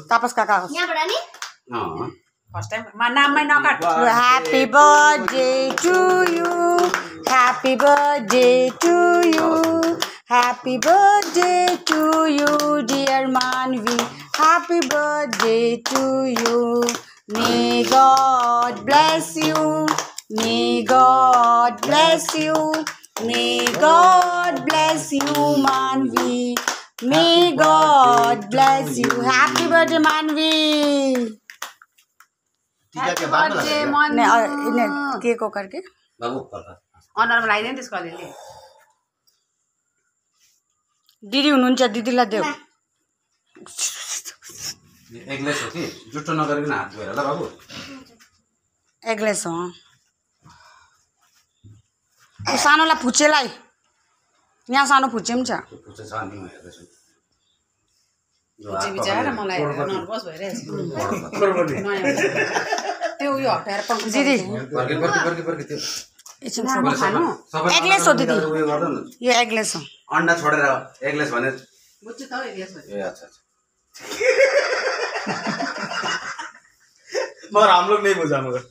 तापस काका यहाँबाट नि फर्स्ट टाइम नाममै नकाट Happy birthday to you. Happy birthday to you. Happy birthday to you, dear Manvi. Happy birthday to you. May God bless you. May God bless you. May God bless you, Manvi. May God bless you. Happy birthday, Manvi. के को करके बाबू अनुहारमा लगाइदियो नि त्यसको अलिअलि दिदी हुनुहुन्छ दिदीलाई देऊ एग्लेस हो कि जुठो नगरिकन हात धोएर ल बाबु एग्लेस हो सानोलाई फुच्चेलाई यहाँ सानो फुच्चे पनि छ फुच्चे छ नि म हेर्दैछु फुच्चे बिचारा मलाई नर्भस भइरहेको त्यो उयो हटाएर पकाउँछ दिदी पर्के त्यो एकछिन फोटो खानु एग्लेस हो दिदी उयो गर्दा न यो एग्लेस हो अन्डा छोडेर एग्लेस भने बुझ्छु त एग्लेस ए अच्छा मगर हम लोग नहीं बुझा मगर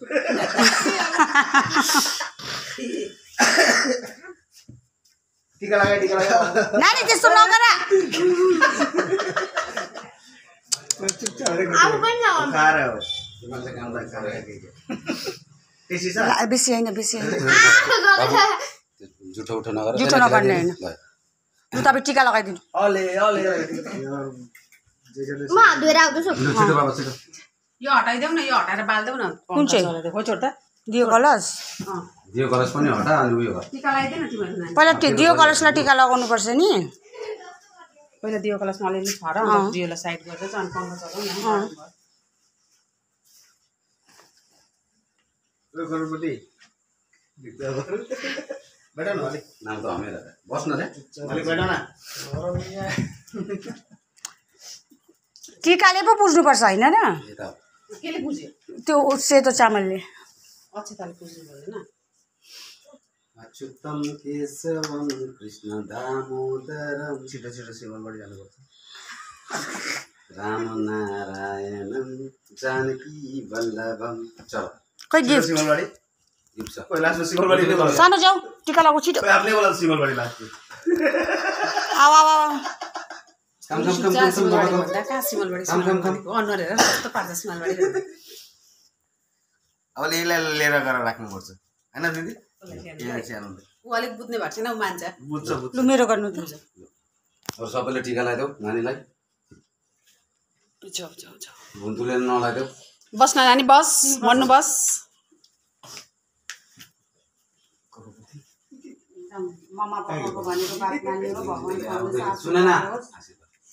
टीका लगा नानी त्यस्तो नगर आउ पनि न खा रहे हो तिमीले काम गर्छ टेस्टी छ बेसी हैन बेसी हैन जुठो उठो नगर जुठो नगर्ने हैन लु तपाईँ टिका लगाइदिनु अले म हात धोएर आउँदैछु छिटो बाबा छिटो यो हटाइदेऊ न यो हटाएर बाल्देऊ न कुन चाहिँ हो छोड त दियो कलश दियो कलश पनि हटा अनि उयो गर टिका लगाइदिनु न तिमीहरू पहिला दियो कलशलाई टिका लगाउनु पर्छ नि पहिला दियो कलशमा अलिअलि छर अन्त दियोलाई साइड गर्दै चाहिँ अनि पङ्खा चलाउँ न गणपति बैठो न अलिक नाम त हमेर बस्न रे अलिक बैठो न टिकाले पो पुज्नुपर्छ हैन र यता केले बुझ्यो त्यो सेतो चामलले अक्षताले पुज्नु पर्दैन अच्युतम केशवम कृष्ण दामोदरम छिटो शिवनबाट जानुपर्छ राम नारायणम जानकी वल्लभम चल खै गिफ्ट शिवनबाट गिफ्ट छ कोही लास्टमा शिवनबाट नै बोला सानो जाऊ टिका लगाऊ छिटो कोही आफ्नै बोला शिवनबाट लास्ट आऊ आऊ आऊ कम कहाँ सिमलबाडी अनुहार हेर कस्तो पार्छ सिमलबाडी अब यसलाई लिएर गएर राख्नुपर्छ हैन दिदी ऊ अलिक बुझ्ने भएको छैन ऊ मान्छ बुझ्छ लु मेरो गर्नु त अरू सबैले टिका लगाइदेऊ नानीलाई भुन्तुले नलाइदेऊ बस न नानी बस मर्नु बस मम्मा पापाको भनेको बात मानेर भगवान सुन न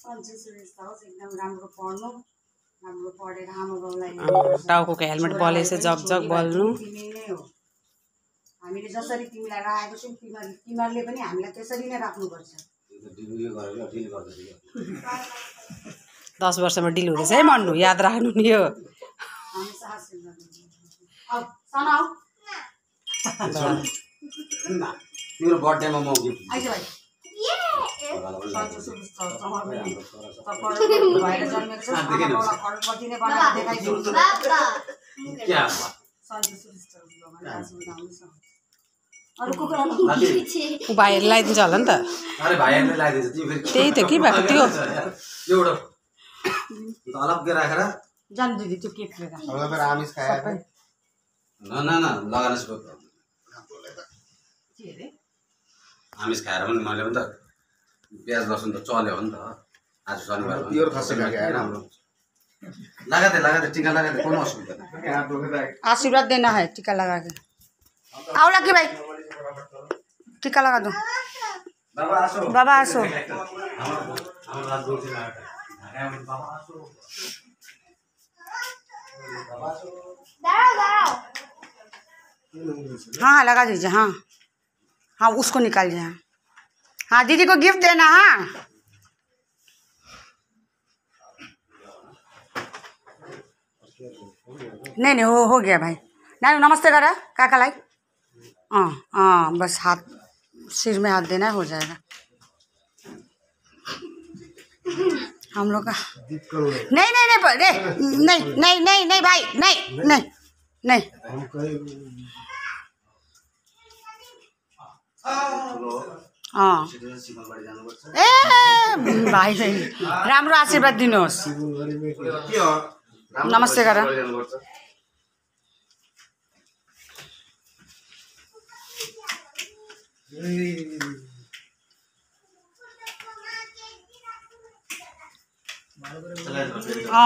सन्चै सुरेश होस् एकदम राम्रो पढ्नु राम्रो पढेर आमा बाउलाई टाउको हेलमेट बलेछ जग जग बल्नु तिमी नै हो हामीले जसरी तिमीलाई राखेको छौँ तिमीहरूले पनि हामीलाई त्यसरी नै राख्नुपर्छ 10 वर्षमा डिल हुँदैछ है मन्नु याद राख्नु नि यो हमेसा आशीर्वाद आऊ सानो आऊ तिम्रो बर्थडेमा म गिफ्ट आइज भाइ ऊ भाइहरूले लगाइदिन्छ होला नि त अरे भाइहरूले लगाइदिन्छ तिमी फेरि त्यही त के भएको त्यो एउटा अलग्गै राखेर जान दिदी त्यो केक लिएर अब फेरि आमिस खाए न लगाएर आमिस खाएर पनि मैले पनि त प्याज लसुन त चल्यो हो नि त आज शनिबार प्योर खसी खाके आएन हाम्रो लगाते टिका लगाते कुन असुविधा आशीर्वाद देना है टीका लगा के आउला कि भाई टीका लगा दो बाबा आसो हाँ लगा दीजिए हाँ हाँ उसको निकाल दिया हाँ दीदी को गिफ्ट देना हाँ नहीं हो गया भाई नानी नमस्ते करा काकालाई बस हात सिर में हाथ देना है, हो जाएगा। हम लोग का नहीं नहीं नहीं रे, नहीं नहीं नहीं नहीं भाई, नहीं नहीं नहीं। हाँ ए भाइ भाइ राम्रो आशीर्वाद दिनुहोस्। नमस्ते गर।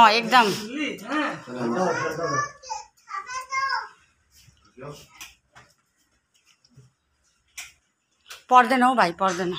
एकदम पर्दैन हौ भाइ, पर्दैन।